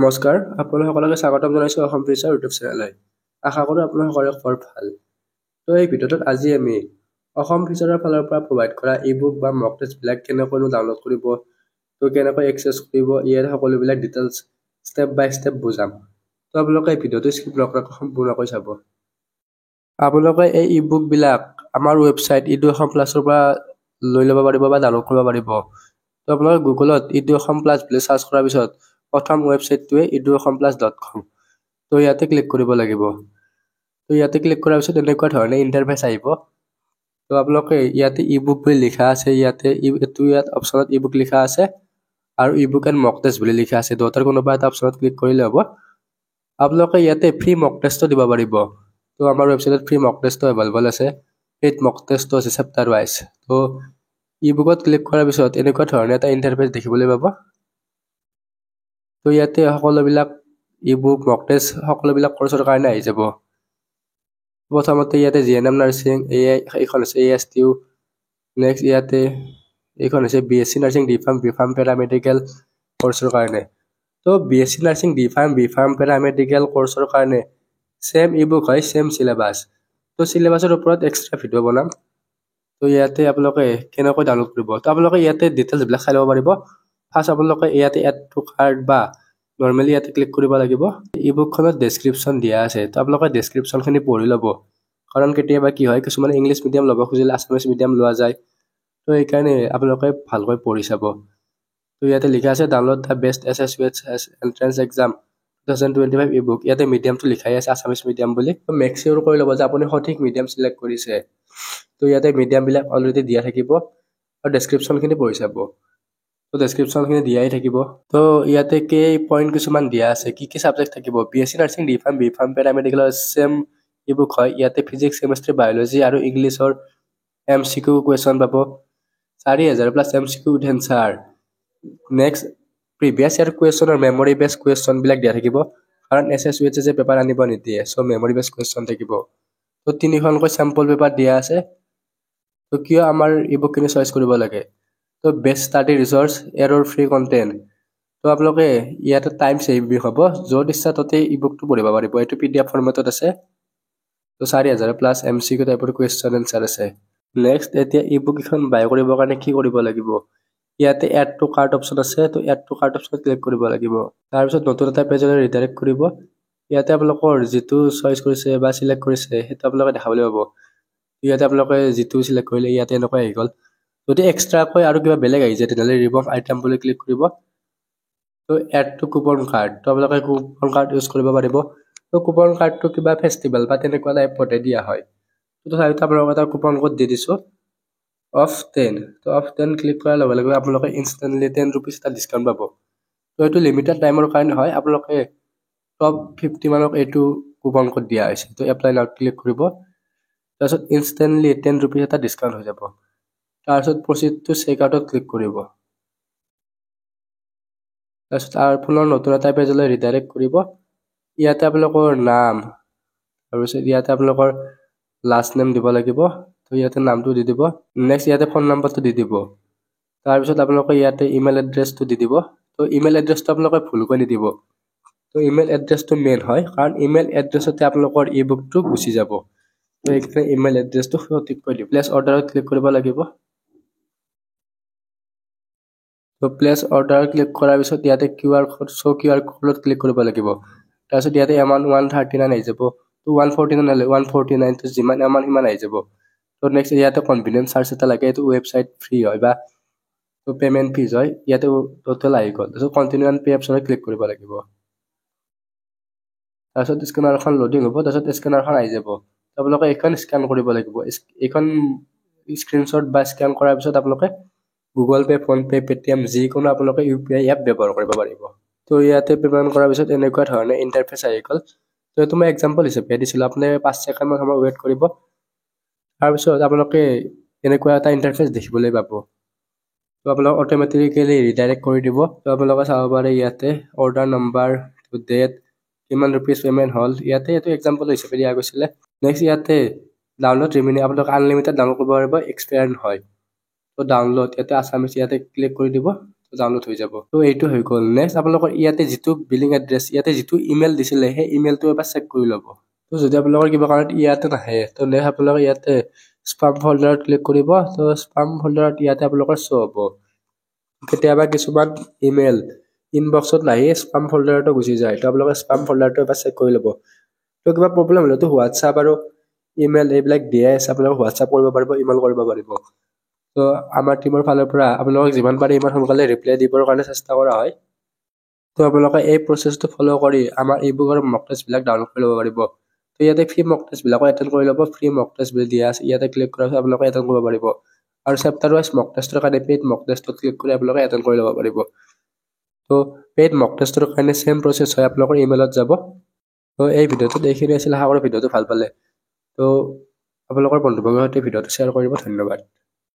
নমস্কাৰ, আপোনালোকলৈ স্বাগতম জনাইছোঁ অসম ফিচাৰ ইউটিউব চেনেললৈ। আশা কৰোঁ আপোনালোকৰ খবৰ ভাল। তো এই ভিডিঅ'টোত আজি আমি অসম ফিচাৰৰ ফালৰ পৰা প্ৰভাইড কৰা ই-বুক বা মক টেষ্টবিলাক কেনেকৈনো ডাউনলোড কৰিব, তো কেনেকৈ এক্সেছ কৰিব, ইয়াৰ সকলোবিলাক ডিটেইলছ ষ্টেপ বাই ষ্টেপ বুজাম। তো আপোনালোকে এই ভিডিঅ'টো স্কিপ নকৰাকৈ সম্পূৰ্ণকৈ চাব। আপোনালোকে এই ই-বুকবিলাক আমাৰ ৱেবছাইট ইডুঅসম প্লাছৰ পৰা লৈ ল'ব পাৰিব বা ডাউনলোড কৰিব পাৰিব। তো আপোনালোকে গুগলত ইডুঅসম প্লাছ বুলি চাৰ্চ কৰাৰ পিছত প্ৰথম ৱেবছাইটটোৱে eduasamplus.com। তো ইয়াতে ক্লিক কৰিব লাগিব। তো ইয়াতে ক্লিক কৰাৰ পিছত এনেকুৱা ধৰণে ইণ্টাৰফেচ আহিব। তো আপোনালোকে ইয়াতে ই-বুক বুলি লিখা আছে, ইয়াত অপশ্যনত ই-বুক লিখা আছে আৰু ই-বুক এণ্ড মক টেষ্ট বুলি লিখা আছে। দুটাৰ কোনোবা এটা অপশ্যনত ক্লিক কৰিলে হ'ব। আপোনালোকে ইয়াতে ফ্ৰী মক টেষ্টো দিব পাৰিব। তো আমাৰ ৱেবছাইটত ফ্ৰী মক টেষ্টো এভেইলেবল আছে। এই মক টেষ্টো আছে চেপ্টাৰ ৱাইজ। তো ই-বুকত ক্লিক কৰাৰ পিছত এনেকুৱা ধৰণে এটা ইণ্টাৰফেচ দেখিবলৈ পাব। তো ইয়াতে সকলোবিলাক ই-বুক মক টেষ্ট সকলোবিলাক কৰ্চৰ কাৰণে আহি যাব। প্ৰথমতে ইয়াতে জিএনএম নাৰ্ছিং, এইখন হৈছে ASTU, নেক্সট ইয়াতে এইখন হৈছে BSc নাৰ্ছিং বি-ফাৰ্ম পেৰামেডিকেল কৰ্চৰ কাৰণে। তো BSc নাৰ্ছিং বি-ফাৰ্ম পেৰামেডিকেল কৰ্চৰ কাৰণে ছেম ই-বুক হয়, ছেম চিলেবাছ। তো চিলেবাছৰ ওপৰত এক্সট্ৰা ভিডিঅ' বনাম। তো ইয়াতে আপোনালোকে কেনেকৈ ডাউনলোড কৰিব, তো আপোনালোকে ইয়াতে ডিটেইলছবিলাক চাই ল'ব পাৰিব। ফাৰ্ষ্ট আপোনালোকে ইয়াতে এড টু কাৰ্ট বা নৰ্মেলি ইয়াতে ক্লিক কৰিব লাগিব। ই-বুকখনত ডেছক্ৰিপশ্যন দিয়া আছে, তো আপোনালোকে ডেছক্ৰিপশ্যনখিনি পঢ়ি ল'ব। কাৰণ কেতিয়াবা কি হয়, কিছুমানে ইংলিছ মিডিয়াম ল'ব খুজিলে আছামিছ মিডিয়াম লোৱা যায়। তো সেইকাৰণে আপোনালোকে ভালকৈ পঢ়ি চাব। তো ইয়াতে লিখা আছে download the best SSUH entrance exam 2025 ebook. ইয়াতে মিডিয়ামটো লিখাই আছে আছামিছ মিডিয়াম বুলি। তো মেক চিয়ৰ কৰি ল'ব যে আপুনি সঠিক মিডিয়াম চিলেক্ট কৰিছে। তো ইয়াতে মিডিয়ামবিলাক অলৰেডি দিয়া থাকিব আৰু ডেছক্ৰিপশ্যনখিনি পঢ়ি চাব। তো ডেছক্ৰিপশ্যনখিনি দিয়াই থাকিব। তো ইয়াতে পইণ্ট কিছুমান দিয়া আছে, কি কি ছাবজেক্ট থাকিব। BSc নাৰ্ছিং বি-ফাৰ্ম পেৰামেডিকেলৰ ছেম ই-বুক হয়। ইয়াতে ফিজিক্স, কেমেষ্ট্ৰি, বায়'লজি আৰু ইংলিছৰ MCQ কুৱেশ্যন পাব। 4000+ MCQ with answer. Next previous year কুৱেশ্যনৰ মেমৰি বেছ কুৱেশ্যনবিলাক দিয়া থাকিব, কাৰণ SSUH যে পেপাৰ আনিব নিদিয়ে, চ' মেমৰি বেছ কুৱেশ্যন থাকিব। তো 3খনকৈ চেম্পল পেপাৰ দিয়া আছে। তো কিয় আমাৰ ই-বুকখিনি চইচ কৰিব লাগে, তো best study research, error free content. তো আপোনালোকে ইয়াতে টাইম ছেভিং হ'ব, য'ত ইচ্ছা ততে ই-বুকটো পঢ়িব পাৰিব। এইটো PDF ফৰ্মেটত আছে। তো 4000+ MCQ টাইপৰ কুৱেশ্যন এনচাৰ আছে। নেক্সট এতিয়া ই-বুক এখন বাই কৰিবৰ কাৰণে কি কৰিব লাগিব, ইয়াতে এড টু কাৰ্ট অপশ্যন আছে। তো এড টু কাৰ্ট অপশ্যনত ক্লিক কৰিব লাগিব। তাৰপিছত নতুন এটা পেজলৈ ৰিডাইৰেক্ট কৰিব। ইয়াতে আপোনালোকৰ যিটো চইচ কৰিছে বা চিলেক্ট কৰিছে সেইটো আপোনালোকে দেখাবলৈ পাব। ইয়াতে আপোনালোকে যিটো চিলেক্ট কৰিলে ইয়াতে এনেকুৱা আহি গ'ল। যদি এক্সট্ৰাকৈ আৰু কিবা বেলেগ আহি যায় তেতিয়াহ'লে ৰিমভ আইটেম বুলি ক্লিক কৰিব। তো এড টু কুপন কাৰ্ড, তো আপোনালোকে কুপন কাৰ্ড ইউজ কৰিব পাৰিব। তো কুপন কাৰ্ডটো কিবা ফেষ্টিভেল বা তেনেকুৱা টাইপতে দিয়া হয়। তো তথাপিতো আপোনালোকে এটা কুপন কোড দি দিছোঁ অফ 10। তো অফ 10 ক্লিক কৰাৰ লগে লগে আপোনালোকে ইনষ্টেণ্টলি 10 ৰুপিজ এটা ডিছকাউণ্ট পাব। তো এইটো লিমিটেড টাইমৰ কাৰণে হয়। আপোনালোকে টপ 50 মানক এইটো কুপন কোড দিয়া হৈছে। তো এপ্লাই নাও ক্লিক কৰিব। তাৰপিছত ইনষ্টেণ্টলি 10 ৰুপিজ এটা ডিছকাউণ্ট হৈ যাব। তাৰপিছত প্ৰচিড টু চেক আউটত ক্লিক কৰিব। তাৰপিছত আৰু পুনৰ নতুন এটা পেজলৈ ৰিডাইৰেক্ট কৰিব। ইয়াতে আপোনালোকৰ নাম, তাৰপিছত ইয়াতে আপোনালোকৰ লাষ্ট নেম দিব লাগিব। তো ইয়াতে নামটো দি দিব। নেক্সট ইয়াতে ফোন নম্বৰটো দি দিব। তাৰপিছত আপোনালোকে ইয়াতে ইমেইল এড্ৰেছটো দি দিব। তো ইমেইল এড্ৰেছটো আপোনালোকে ভুলকৈ নিদিব। তো ইমেইল এড্ৰেছটো মেইন হয়, কাৰণ ইমেইল এড্ৰেছতে আপোনালোকৰ ই-বুকটো গুচি যাব। তো সেইকাৰণে ইমেইল এড্ৰেছটো সঠিককৈ দিব। প্লেচ অৰ্ডাৰত ক্লিক কৰিব লাগিব। তো প্লেচ অৰ্ডাৰ ক্লিক কৰাৰ পিছত ইয়াতে QR কোডত ক্লিক কৰিব লাগিব। তাৰপিছত ইয়াতে এমাউণ্ট 139 আহি যাব। তো 149 হ'লে 149, তো যিমান এমাউণ্ট সিমান আহি যাব। তো নেক্সট ইয়াতে কনভিনিয়েন্স চাৰ্জ এটা লাগে, এইটো ৱেবছাইট ফ্ৰী হয় বা তো পে'মেণ্ট ফিজ হয়। ইয়াতে টোটেল আহি গ'ল। তাৰপিছত কণ্টিনিউ এণ্ড পে অপশ্যনত ক্লিক কৰিব লাগিব। তাৰপিছত স্কেনাৰখন লোডিং হ'ব। তাৰপিছত স্কেনাৰখন আহি যাব। আপোনালোকে এইখন স্কেন কৰিব লাগিব। এইখন স্ক্ৰীনশ্বট বা স্কেন কৰাৰ পিছত আপোনালোকে গুগল পে', ফোনপে', পেটিএম যিকোনো আপোনালোকে UPI এপ ব্যৱহাৰ কৰিব পাৰিব। তো ইয়াতে পে'মেণ্ট কৰাৰ পিছত এনেকুৱা ধৰণে ইণ্টাৰফেচ আহি গ'ল। তো এইটো মই এক্সাম্পল হিচাপে দিছিলোঁ। আপুনি 5 ছেকেণ্ডমান সময় ৱেইট কৰিব। তাৰপিছত আপোনালোকে এনেকুৱা এটা ইণ্টাৰফেচ দেখিবলৈ পাব। তো আপোনালোক অট'মেটিকেলি ৰিডাইৰেক্ট কৰি দিব। তো আপোনালোকে চাব পাৰে ইয়াতে অৰ্ডাৰ নম্বৰ, ডেট, কিমান ৰুপিজ পে'মেণ্ট হ'ল। ইয়াতে এইটো এক্সাম্পল হিচাপে দিয়া গৈছিলে। নেক্সট ইয়াতে ডাউনলোড ৰিমেইনিং, আপোনালোকে আনলিমিটেড ডাউনলোড কৰিব পাৰিব, এক্সপায়াৰ নহয়। তো ডাউনলোড ইয়াতে আছামিছ ইয়াতে ক্লিক কৰি দিব। ডাউনলোড হৈ যাব। তো এইটো হৈ গ'ল। নেক্সট আপোনালোকৰ ইয়াতে যিটো বিলিং এড্ৰেছ, ইয়াতে যিটো ইমেইল দিছিলে সেই ইমেইলটো এবাৰ চেক কৰি ল'ব। তো যদি আপোনালোকৰ কিবা কাৰণত ইয়াতে নাহে, তো নেক্সট আপোনালোকে ইয়াতে স্পাম ফল্ডাৰত ক্লিক কৰিব। তো স্পাম ফল্ডাৰত ইয়াতে আপোনালোকৰ শ্ব' হ'ব। কেতিয়াবা কিছুমান ইমেইল ইনবক্সত নাহি স্পাম ফল্ডাৰতো গুচি যায়। তো আপোনালোকে স্পাম ফল্ডাৰটো এবাৰ চেক কৰি ল'ব। তো কিবা প্ৰব্লেম হ'লেতো হোৱাটছআপ আৰু ইমেইল এইবিলাক দিয়ে আছে, আপোনালোকে হোৱাটছআপ কৰিব পাৰিব, ইমেইল কৰিব পাৰিব। তো আমাৰ টীমৰ ফালৰ পৰা আপোনালোকক যিমান পাৰে ইমান সোনকালে ৰিপ্লাই দিবৰ কাৰণে চেষ্টা কৰা হয়। তো আপোনালোকে এই প্ৰচেছটো ফ'ল' কৰি আমাৰ ইবুকৰ মক টেষ্টবিলাক ডাউনলোড কৰি ল'ব পাৰিব। তো ইয়াতে ফ্ৰী মক টেষ্টবিলাকো এটেণ্ড কৰি ল'ব। ফ্ৰী মক টেষ্ট বুলি দিয়া আছে, ইয়াতে ক্লিক কৰাৰ পিছত আপোনালোকে এটেণ্ড কৰিব পাৰিব। আৰু চেপ্টাৰ ৱাইজ মক টেষ্টৰ কাৰণে পেইড মক টেষ্টত ক্লিক কৰি আপোনালোকে এটেণ্ড কৰি ল'ব পাৰিব। তো পেইড মক টেষ্টৰ কাৰণে চেম প্ৰচেছ হয়, আপোনালোকৰ ইমেইলত যাব। তো এই ভিডিঅ'টোত এইখিনি আছিল, আশা কৰোঁ ভিডিঅ'টো ভাল পালে। তো আপোনালোকৰ বন্ধুবৰ্গৰ সৈতে ভিডিঅ'টো শ্বেয়াৰ কৰিব। ধন্যবাদ।